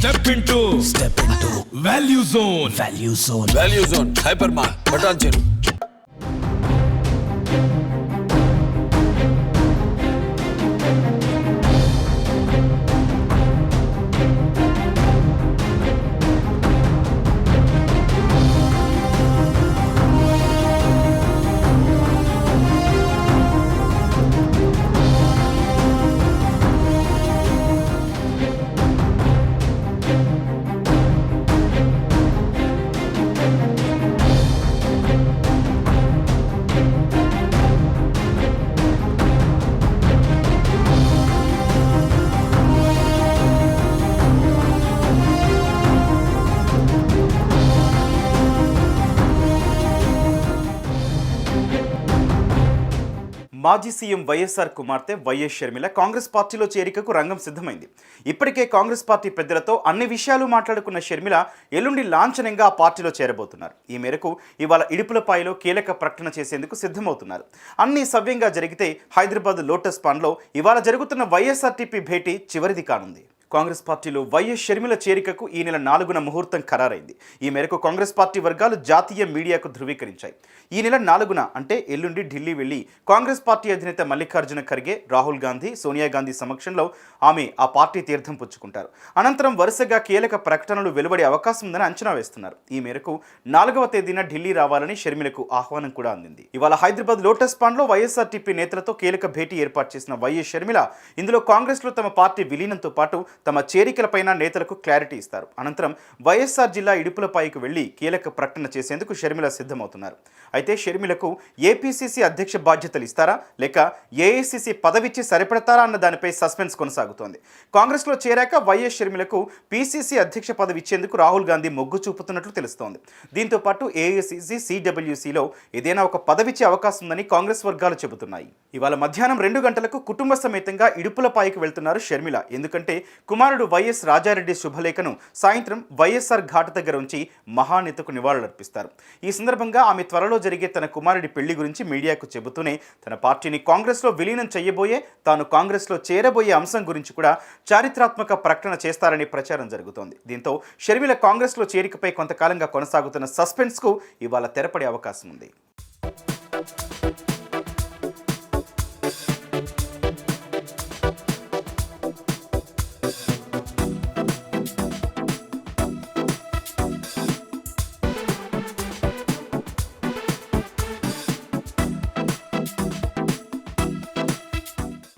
Step into Value Zone. Value Zone. Hypermart. Button. మాజీ CM YSR కుమార్తె YS Sharmila Congress పార్టీలో చేరికకు రంగం సిద్ధమైంది. ఇప్పటికే కాంగ్రెస్ పార్టీ పెద్దలతో అన్ని విషయాలు మాట్లాడుకున్న షర్మిల ఎల్లుండి లాంఛనంగా ఆ పార్టీలో చేరబోతున్నారు. ఈ మేరకు ఇవాళ ఇడుపులపాయలో కీలక ప్రకటన చేసేందుకు సిద్ధమవుతున్నారు. అన్ని సవ్యంగా జరిగితే హైదరాబాద్ లోటస్ పాండ్లో ఇవాళ జరుగుతున్న వైఎస్ఆర్టీపీ భేటీ చివరిది కానుంది. కాంగ్రెస్ పార్టీలో వైఎస్ షర్మిల చేరికకు ఈ నెల 4న ముహూర్తం ఖరారైంది. ఈ మేరకు కాంగ్రెస్ పార్టీ వర్గాలు జాతీయ మీడియాకు ధృవీకరించాయి. ఈ నెల 4న అంటే ఎల్లుండి ఢిల్లీ వెళ్లి కాంగ్రెస్ పార్టీ అధినేత మల్లికార్జున ఖర్గే, రాహుల్ గాంధీ, సోనియా గాంధీ సమక్షంలో ఆమె ఆ పార్టీ తీర్థం పుచ్చుకుంటారు. అనంతరం వరుసగా కీలక ప్రకటనలు వెలువడే అవకాశం ఉందని అంచనా వేస్తున్నారు. ఈ మేరకు 4వ తేదీన ఢిల్లీ రావాలని షర్మిలకు ఆహ్వానం కూడా అందింది. ఇవాళ హైదరాబాద్ లోటస్ పాండ్లో వైఎస్ఆర్టీపీ నేతలతో కీలక భేటీ ఏర్పాటు చేసిన వైఎస్ షర్మిల ఇందులో కాంగ్రెస్లో తమ పార్టీ విలీనంతో పాటు తమ చేరికలపైన నేతలకు క్లారిటీ ఇస్తారు. అనంతరం వైఎస్ఆర్ జిల్లా ఇడుపులపాయకు వెళ్లి కీలక ప్రకటన చేసేందుకు షర్మిల సిద్ధమవుతున్నారు. అయితే షర్మిలకు ఏపీసీసీ అధ్యక్ష బాధ్యతలు ఇస్తారా లేక ఏఐసీసీ పదవిచ్చి సరిపడతారా అన్న దానిపై సస్పెన్స్ కొనసాగుతోంది. కాంగ్రెస్లో చేరాక వైఎస్ షర్మిలకు పీసీసీ అధ్యక్ష పదవి ఇచ్చేందుకు రాహుల్ గాంధీ మొగ్గు చూపుతున్నట్లు తెలుస్తోంది. దీంతో పాటు ఏఐసీసీ, సిడబ్ల్యూసీలో ఏదైనా ఒక పదవిచ్చే అవకాశం ఉందని కాంగ్రెస్ వర్గాలు చెబుతున్నాయి. ఇవాళ మధ్యాహ్నం 2 గంటలకు కుటుంబ సమేతంగా ఇడుపులపాయకు వెళ్తున్నారు షర్మిల. ఎందుకంటే కుమారుడు వైఎస్ రాజారెడ్డి శుభలేఖను సాయంత్రం వైఎస్ఆర్ ఘాట్ దగ్గర ఉంచి మహానేతకు నివాళులర్పిస్తారు. ఈ సందర్భంగా ఆమె త్వరలో జరిగే తన కుమారుడి పెళ్లి గురించి మీడియాకు చెబుతూనే తన పార్టీని కాంగ్రెస్లో విలీనం చేయబోయే, తాను కాంగ్రెస్లో చేరబోయే అంశం గురించి కూడా చారిత్రాత్మక ప్రకటన చేస్తారని ప్రచారం జరుగుతోంది. దీంతో షర్మిల కాంగ్రెస్లో చేరికపై కొంతకాలంగా కొనసాగుతున్న సస్పెన్స్కు ఇవాళ తెరపడే అవకాశం ఉంది.